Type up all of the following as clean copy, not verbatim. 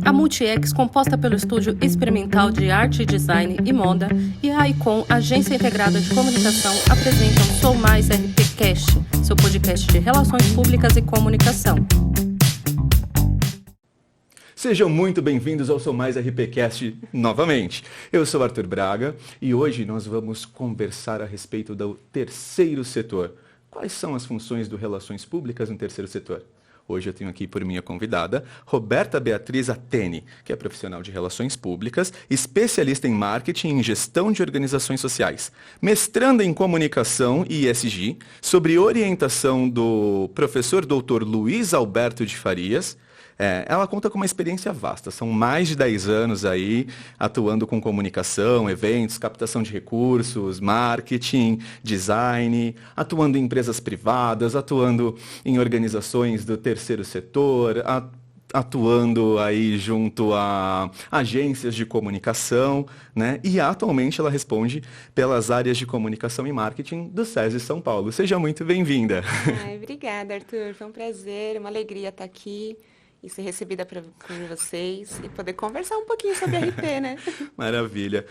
A Multiex, composta pelo Estúdio Experimental de Arte, Design e Moda, e a Icon, Agência Integrada de Comunicação, apresentam Sou Mais RPcast, seu podcast de relações públicas e comunicação. Sejam muito bem-vindos ao Sou Mais RPcast novamente. Eu sou Arthur Braga e hoje nós vamos conversar a respeito do terceiro setor. Quais são as funções do Relações Públicas no terceiro setor? Hoje eu tenho aqui por minha convidada, Roberta Beatriz Atene, que é profissional de Relações Públicas, especialista em Marketing e Gestão de Organizações Sociais, mestranda em Comunicação e ESG, sobre orientação do professor Dr. Luiz Alberto de Farias. Ela conta com uma experiência vasta, são mais de 10 anos aí atuando com comunicação, eventos, captação de recursos, marketing, design, atuando em empresas privadas, atuando em organizações do terceiro setor, atuando aí junto a agências de comunicação, né? E atualmente ela responde pelas áreas de comunicação e marketing do SESI São Paulo. Seja muito bem-vinda. Obrigada, Arthur. Foi um prazer, uma alegria estar aqui e ser recebida por vocês e poder conversar um pouquinho sobre RP, né? Maravilha.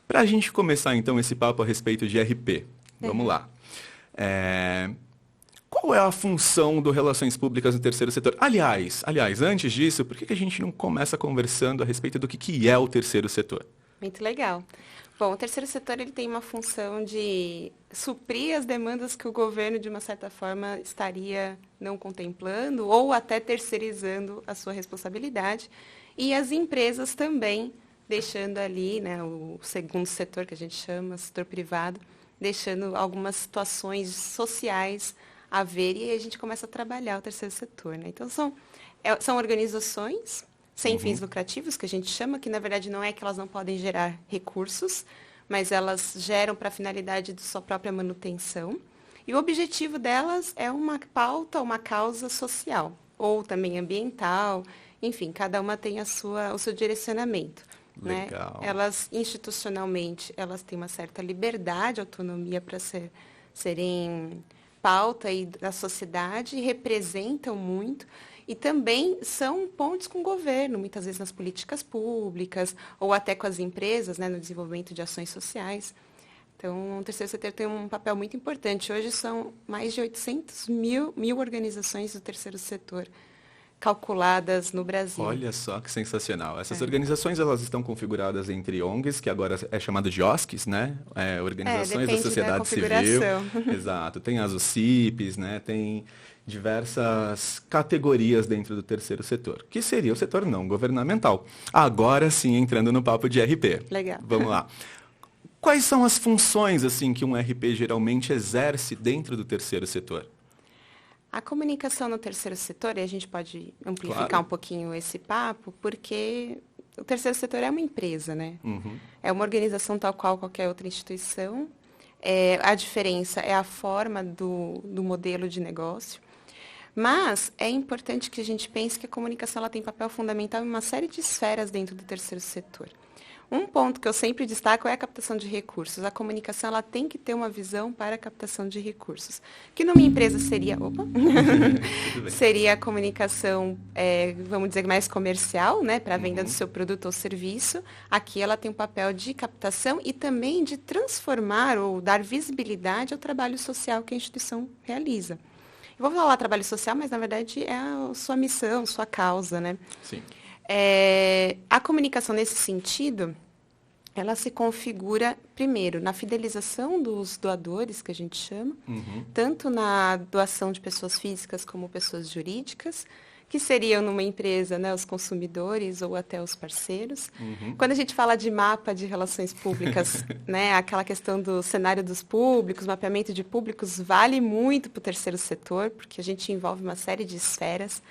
Para a gente começar, então, esse papo a respeito de RP, vamos lá. Qual é a função do Relações Públicas no terceiro setor? Aliás, antes disso, por que a gente não começa conversando a respeito do que é o terceiro setor? Muito legal. Bom, o terceiro setor ele tem uma função de suprir as demandas que o governo, de uma certa forma, estaria não contemplando ou até terceirizando a sua responsabilidade. E as empresas também, deixando ali, né, o segundo setor, que a gente chama, setor privado, deixando algumas situações sociais a ver e a gente começa a trabalhar o terceiro setor, né? Então, são organizações sem fins lucrativos, que a gente chama, que na verdade não é que elas não podem gerar recursos, mas elas geram para a finalidade de sua própria manutenção. E o objetivo delas é uma pauta, uma causa social, ou também ambiental, enfim, cada uma tem o seu direcionamento. Legal. Né? Elas, institucionalmente, elas têm uma certa liberdade, autonomia para serem pauta aí da sociedade, representam muito, e também são pontes com o governo, muitas vezes nas políticas públicas, ou até com as empresas, né, no desenvolvimento de ações sociais. Então, o terceiro setor tem um papel muito importante. Hoje são mais de 800 mil organizações do terceiro setor calculadas no Brasil. Olha só que sensacional. Essas organizações, elas estão configuradas entre ONGs, que agora é chamado de OSCs, né? Organizações da sociedade civil. Exato. Tem as OCIPs, né? Tem diversas categorias dentro do terceiro setor, que seria o setor não governamental. Agora sim, entrando no papo de RP. Legal. Vamos lá. Quais são as funções assim que um RP geralmente exerce dentro do terceiro setor? A comunicação no terceiro setor, e a gente pode amplificar um pouquinho esse papo, porque o terceiro setor é uma empresa, né? É uma organização tal qual qualquer outra instituição. A diferença é a forma do modelo de negócio. Mas é importante que a gente pense que a comunicação ela tem papel fundamental em uma série de esferas dentro do terceiro setor. Um ponto que eu sempre destaco é a captação de recursos. A comunicação ela tem que ter uma visão para a captação de recursos. Que numa empresa seria... seria a comunicação, vamos dizer, mais comercial, né, para a venda do seu produto ou serviço. Aqui ela tem um papel de captação e também de transformar ou dar visibilidade ao trabalho social que a instituição realiza. Eu vou falar trabalho social, mas na verdade é a sua missão, sua causa, né? Sim. A comunicação nesse sentido, ela se configura, primeiro, na fidelização dos doadores, que a gente chama, tanto na doação de pessoas físicas como pessoas jurídicas, que seriam numa empresa, né, os consumidores ou até os parceiros. Quando a gente fala de mapa de relações públicas, né, aquela questão do cenário dos públicos, mapeamento de públicos, vale muito para o terceiro setor, porque a gente envolve uma série de esferas.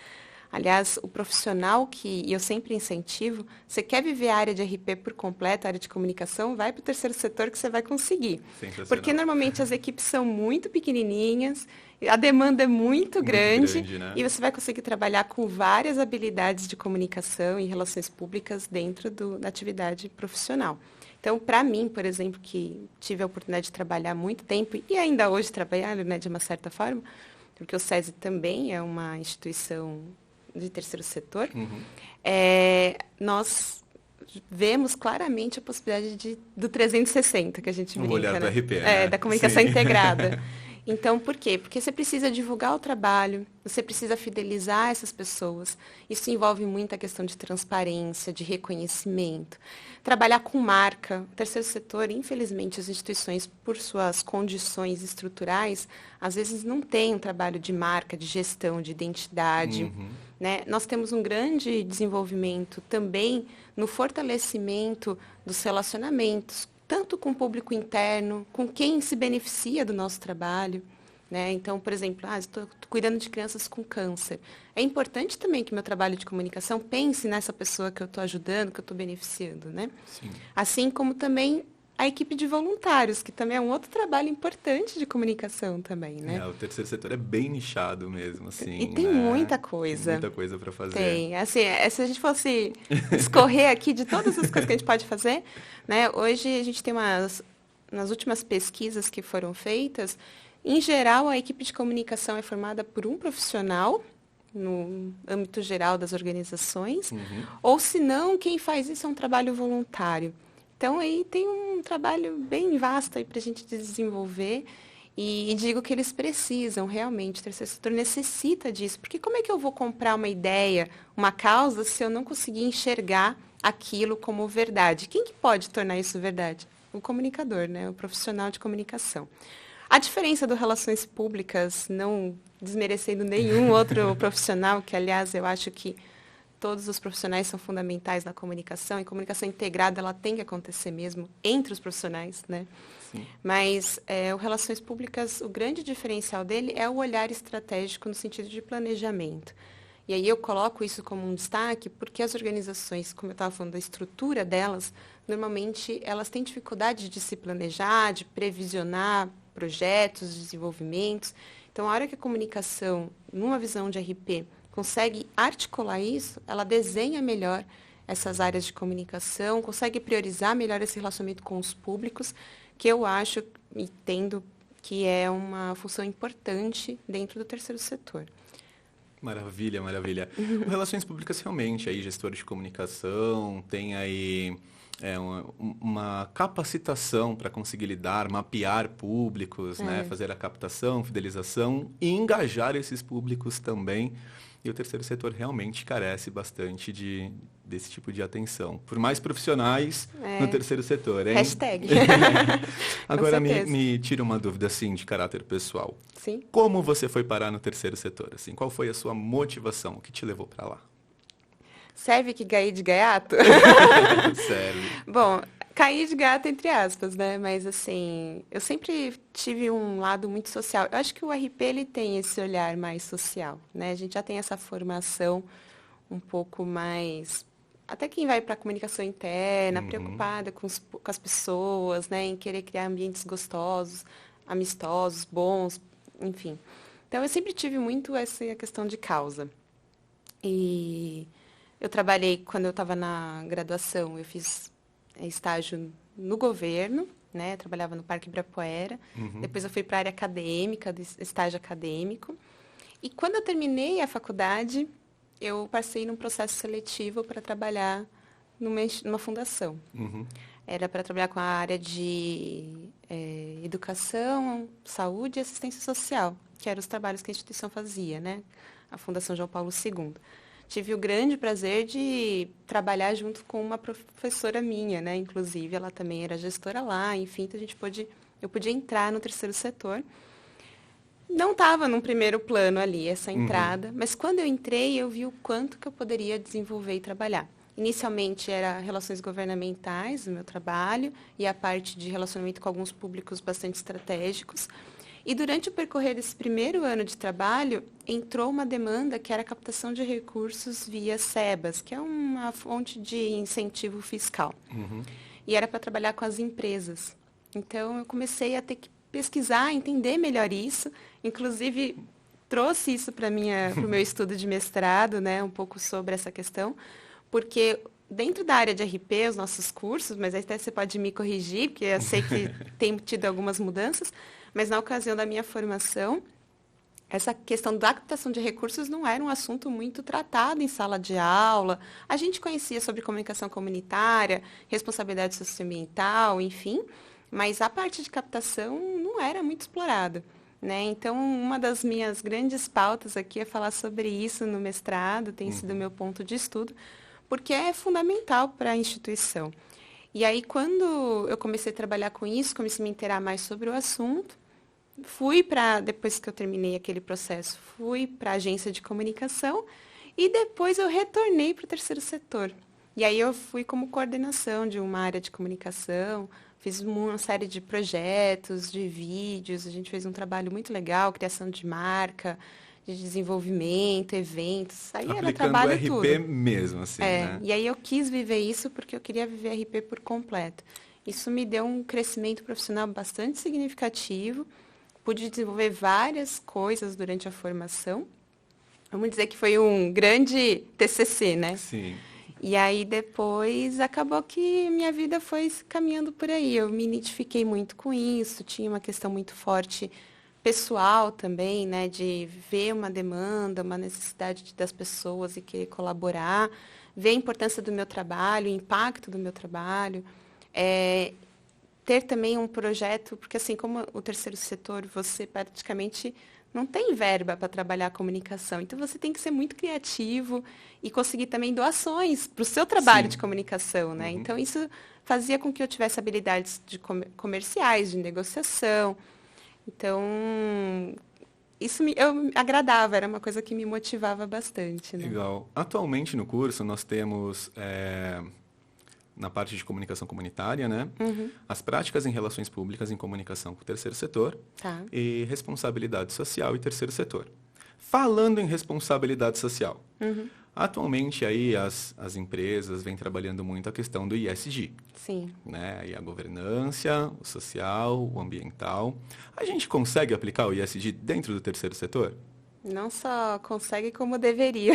Aliás, o profissional e eu sempre incentivo, você quer viver a área de RP por completo, a área de comunicação, vai para o terceiro setor que você vai conseguir. Porque normalmente as equipes são muito pequenininhas, a demanda é muito grande, né? E você vai conseguir trabalhar com várias habilidades de comunicação e relações públicas dentro da atividade profissional. Então, para mim, por exemplo, que tive a oportunidade de trabalhar há muito tempo e ainda hoje trabalhar, né, de uma certa forma, porque o SESI também é uma instituição de terceiro setor, nós vemos claramente a possibilidade do 360, que a gente brinca, o olhar do né? RP, né? Da comunicação Sim. integrada. Então, por quê? Porque você precisa divulgar o trabalho, você precisa fidelizar essas pessoas. Isso envolve muita questão de transparência, de reconhecimento. Trabalhar com marca. O terceiro setor, infelizmente, as instituições, por suas condições estruturais, às vezes não têm um trabalho de marca, de gestão, de identidade. Né? Nós temos um grande desenvolvimento também no fortalecimento dos relacionamentos, tanto com o público interno, com quem se beneficia do nosso trabalho. Né? Então, por exemplo, estou cuidando de crianças com câncer. É importante também que meu trabalho de comunicação pense nessa pessoa que eu estou ajudando, que eu estou beneficiando. Né? Sim. Assim como também a equipe de voluntários, que também é um outro trabalho importante de comunicação também, né? O terceiro setor é bem nichado mesmo, assim. E tem muita coisa. Tem muita coisa para fazer. Tem. Assim, se a gente fosse escorrer aqui de todas as coisas que a gente pode fazer, né? Hoje a gente tem nas últimas pesquisas que foram feitas, em geral, a equipe de comunicação é formada por um profissional, no âmbito geral das organizações, ou se não, quem faz isso é um trabalho voluntário. Então, aí tem um trabalho bem vasto aí para a gente desenvolver e digo que eles precisam realmente, o terceiro setor necessita disso, porque como é que eu vou comprar uma ideia, uma causa, se eu não conseguir enxergar aquilo como verdade? Quem que pode tornar isso verdade? O comunicador, né? O profissional de comunicação. A diferença do relações públicas, não desmerecendo nenhum outro profissional, que, aliás, eu acho que todos os profissionais são fundamentais na comunicação, e comunicação integrada ela tem que acontecer mesmo entre os profissionais, né? Sim. Mas o Relações Públicas, o grande diferencial dele é o olhar estratégico no sentido de planejamento. E aí eu coloco isso como um destaque porque as organizações, como eu estava falando da estrutura delas, normalmente elas têm dificuldade de se planejar, de previsionar projetos, desenvolvimentos. Então, a hora que a comunicação, numa visão de RP, consegue articular isso, ela desenha melhor essas áreas de comunicação, consegue priorizar melhor esse relacionamento com os públicos, que eu acho e entendo que é uma função importante dentro do terceiro setor. Maravilha, maravilha. O Relações Públicas realmente, aí, gestor de comunicação, tem aí uma capacitação para conseguir lidar, mapear públicos, né? Fazer a captação, fidelização e engajar esses públicos também. E o terceiro setor realmente carece bastante desse tipo de atenção. Por mais profissionais no terceiro setor, hein? Hashtag. Agora me tira uma dúvida, assim, de caráter pessoal. Sim. Como você foi parar no terceiro setor? Assim, qual foi a sua motivação? O que te levou para lá? Serve que cair de gaiato? Sério. Bom, cair de gato entre aspas, né? Mas assim, eu sempre tive um lado muito social. Eu acho que o RP ele tem esse olhar mais social, né? A gente já tem essa formação um pouco mais... Até quem vai para a comunicação interna, preocupada com as pessoas, né? Em querer criar ambientes gostosos, amistosos, bons, enfim. Então, eu sempre tive muito essa questão de causa. E eu trabalhei, quando eu estava na graduação, eu fiz estágio no governo, né? Trabalhava no Parque Ibirapuera. Depois eu fui para a área acadêmica, do estágio acadêmico. E quando eu terminei a faculdade, eu passei num processo seletivo para trabalhar numa fundação. Era para trabalhar com a área de educação, saúde e assistência social, que eram os trabalhos que a instituição fazia, né? A Fundação João Paulo II. Tive o grande prazer de trabalhar junto com uma professora minha, né? Inclusive, ela também era gestora lá, enfim, então eu podia entrar no terceiro setor. Não estava num primeiro plano ali, essa entrada, mas quando eu entrei, eu vi o quanto que eu poderia desenvolver e trabalhar. Inicialmente, era relações governamentais, o meu trabalho, e a parte de relacionamento com alguns públicos bastante estratégicos. E durante o percorrer desse primeiro ano de trabalho, entrou uma demanda que era a captação de recursos via SEBAS, que é uma fonte de incentivo fiscal. E era para trabalhar com as empresas. Então, eu comecei a ter que pesquisar, entender melhor isso. Inclusive, trouxe isso para o meu estudo de mestrado, né, um pouco sobre essa questão, porque dentro da área de RP, os nossos cursos, mas aí até você pode me corrigir, porque eu sei que tem tido algumas mudanças, mas na ocasião da minha formação, essa questão da captação de recursos não era um assunto muito tratado em sala de aula. A gente conhecia sobre comunicação comunitária, responsabilidade socioambiental, enfim, mas a parte de captação não era muito explorada, né? Então, uma das minhas grandes pautas aqui é falar sobre isso no mestrado, tem sido meu ponto de estudo, porque é fundamental para a instituição. E aí, quando eu comecei a trabalhar com isso, comecei a me inteirar mais sobre o assunto, depois que eu terminei aquele processo, fui para a agência de comunicação e depois eu retornei para o terceiro setor. E aí eu fui como coordenação de uma área de comunicação, fiz uma série de projetos, de vídeos, a gente fez um trabalho muito legal, criação de marca, de desenvolvimento, eventos, aí era trabalho RP tudo. mesmo, assim, né? E aí eu quis viver isso porque eu queria viver RP por completo. Isso me deu um crescimento profissional bastante significativo, pude desenvolver várias coisas durante a formação. Vamos dizer que foi um grande TCC, né? Sim. E aí depois acabou que minha vida foi caminhando por aí. Eu me identifiquei muito com isso, tinha uma questão muito forte pessoal também, né? De ver uma demanda, uma necessidade das pessoas e querer colaborar, ver a importância do meu trabalho, o impacto do meu trabalho. Ter também um projeto, porque assim, como o terceiro setor, você praticamente não tem verba para trabalhar a comunicação. Então, você tem que ser muito criativo e conseguir também doações para o seu trabalho de comunicação, né? Então, isso fazia com que eu tivesse habilidades de comerciais, de negociação. Então, eu agradava, era uma coisa que me motivava bastante, né? Legal. Atualmente no curso nós temos, na parte de comunicação comunitária, né? As práticas em relações públicas em comunicação com o terceiro setor e responsabilidade social e terceiro setor. Falando em responsabilidade social, atualmente aí as empresas vêm trabalhando muito a questão do ISG. Sim. Né? E a governança, o social, o ambiental. A gente consegue aplicar o ISG dentro do terceiro setor? Não só consegue, como deveria.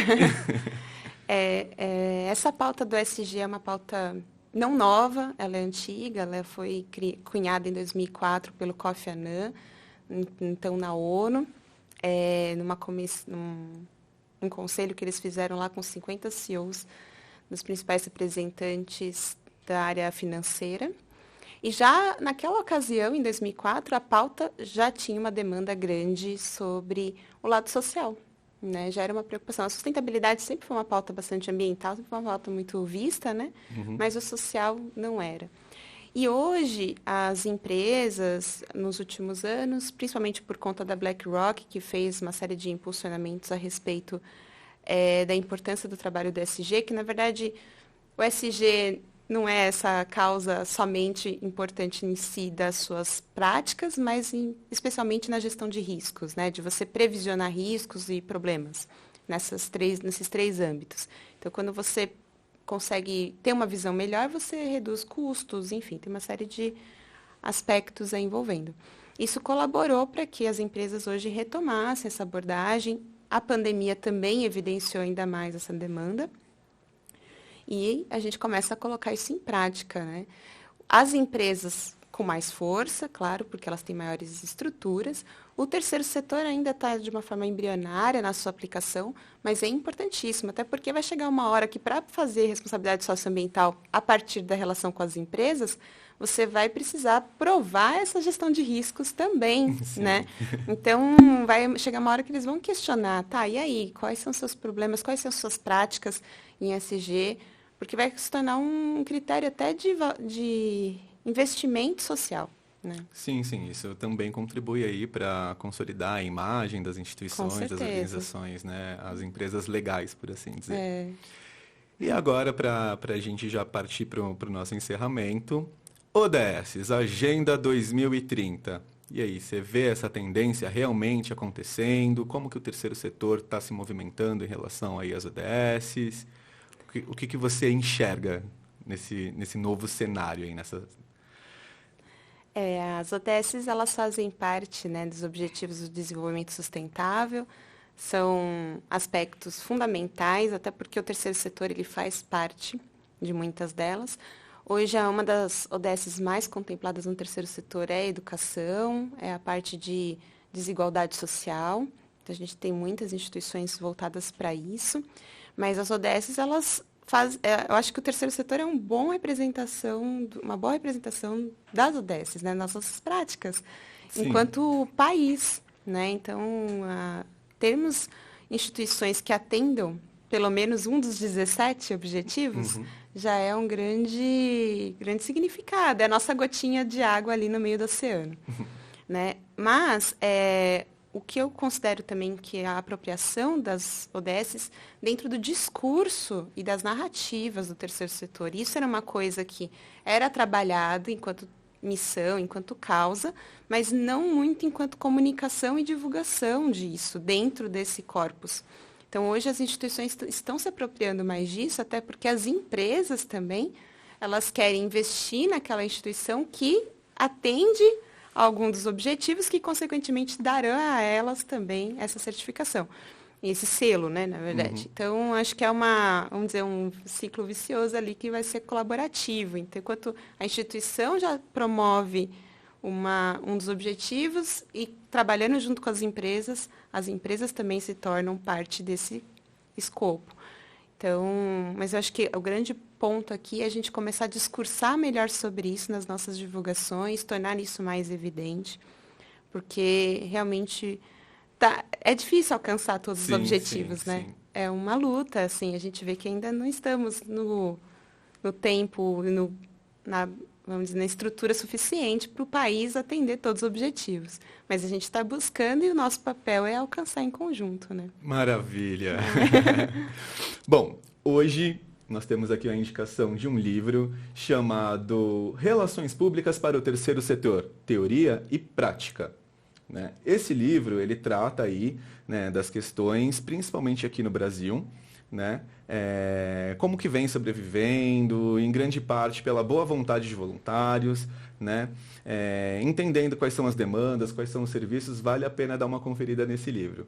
Essa pauta do ESG é uma pauta não nova, ela é antiga, ela foi cunhada em 2004 pelo Kofi Annan, então na ONU, num conselho que eles fizeram lá com 50 CEOs dos principais representantes da área financeira. E já naquela ocasião, em 2004, a pauta já tinha uma demanda grande sobre o lado social. Né, já era uma preocupação. A sustentabilidade sempre foi uma pauta bastante ambiental, sempre foi uma pauta muito vista, né? Mas o social não era. E hoje, as empresas, nos últimos anos, principalmente por conta da BlackRock, que fez uma série de impulsionamentos a respeito da importância do trabalho do ESG, que, na verdade, o ESG não é essa causa somente importante em si das suas práticas, mas especialmente na gestão de riscos, né? De você previsionar riscos e problemas nesses três âmbitos. Então, quando você consegue ter uma visão melhor, você reduz custos, enfim, tem uma série de aspectos aí envolvendo. Isso colaborou para que as empresas hoje retomassem essa abordagem. A pandemia também evidenciou ainda mais essa demanda. E a gente começa a colocar isso em prática, né? As empresas com mais força, claro, porque elas têm maiores estruturas. O terceiro setor ainda está de uma forma embrionária na sua aplicação, mas é importantíssimo, até porque vai chegar uma hora que, para fazer responsabilidade socioambiental a partir da relação com as empresas, você vai precisar provar essa gestão de riscos também, né? Então, vai chegar uma hora que eles vão questionar, tá, e aí, quais são os seus problemas, quais são as suas práticas em ESG, porque vai se tornar um critério até de investimento social, né? Sim, isso também contribui aí para consolidar a imagem das instituições, das organizações, né? As empresas legais, por assim dizer. E agora, para a gente já partir para o nosso encerramento, ODS, Agenda 2030. E aí, você vê essa tendência realmente acontecendo? Como que o terceiro setor está se movimentando em relação aí às ODS? O que você enxerga nesse novo cenário aí, As ODS, elas fazem parte, né, dos Objetivos do Desenvolvimento Sustentável, são aspectos fundamentais, até porque o terceiro setor ele faz parte de muitas delas. Hoje, uma das ODS mais contempladas no terceiro setor é a educação, é a parte de desigualdade social. A gente tem muitas instituições voltadas para isso, mas as ODS, elas eu acho que o terceiro setor é uma boa representação das ODS, né? Nossas práticas, Sim. enquanto país, né? Então, termos instituições que atendam pelo menos um dos 17 objetivos, já é um grande significado. É a nossa gotinha de água ali no meio do oceano. Né? Mas o que eu considero também que é a apropriação das ODS dentro do discurso e das narrativas do terceiro setor. Isso era uma coisa que era trabalhado enquanto missão, enquanto causa, mas não muito enquanto comunicação e divulgação disso dentro desse corpus. Então, hoje as instituições estão se apropriando mais disso, até porque as empresas também, elas querem investir naquela instituição que atende a algum dos objetivos que, consequentemente, darão a elas também essa certificação. Esse selo, né, na verdade. Então, acho que é vamos dizer, um ciclo vicioso ali que vai ser colaborativo. Então, enquanto a instituição já promove um dos objetivos e trabalhando junto com as empresas também se tornam parte desse escopo. Então, mas eu acho que o grande ponto aqui é a gente começar a discursar melhor sobre isso nas nossas divulgações, tornar isso mais evidente, porque realmente é difícil alcançar todos os objetivos, né? Sim. É uma luta, assim, a gente vê que ainda não estamos no tempo, vamos dizer, na estrutura suficiente para o país atender todos os objetivos. Mas a gente está buscando e o nosso papel é alcançar em conjunto, né? Maravilha! Bom, hoje nós temos aqui a indicação de um livro chamado Relações Públicas para o Terceiro Setor, Teoria e Prática. Né? Esse livro, ele trata aí, né, das questões, principalmente aqui no Brasil, né? Como que vem sobrevivendo, em grande parte pela boa vontade de voluntários, né? Entendendo quais são as demandas, quais são os serviços, vale a pena dar uma conferida nesse livro.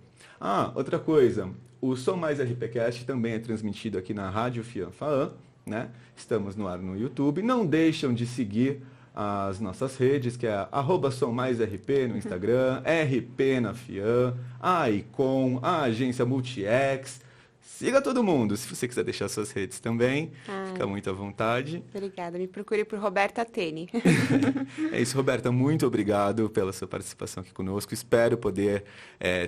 Outra coisa, o Sou Mais RPcast também é transmitido aqui na Rádio FIAM-FAAM, né? Estamos no ar no YouTube, não deixam de seguir as nossas redes, que é @SouMaisRP no Instagram, RP na FIAM, a Icon, a agência Multiex. Siga todo mundo. Se você quiser deixar suas redes também, fica muito à vontade. Obrigada. Me procure por Roberta Tene. É isso, Roberta. Muito obrigado pela sua participação aqui conosco. Espero poder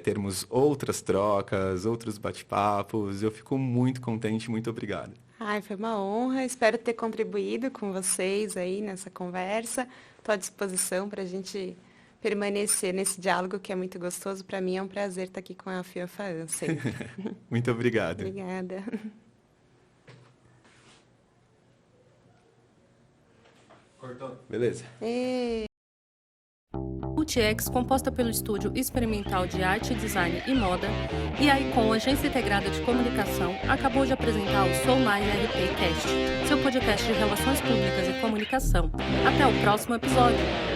termos outras trocas, outros bate-papos. Eu fico muito contente. Muito obrigado. Foi uma honra. Espero ter contribuído com vocês aí nessa conversa. Estou à disposição para a gente permanecer nesse diálogo que é muito gostoso. Para mim é um prazer estar aqui com a FIAM-FAAM sempre. Muito obrigado. Obrigada. Cortou? Beleza. Multiex, composta pelo Estúdio Experimental de Arte, Design e Moda, e a Icon, Agência Integrada de Comunicação, acabou de apresentar o Sou Mais RPcast, seu podcast de relações públicas e comunicação. Até o próximo episódio!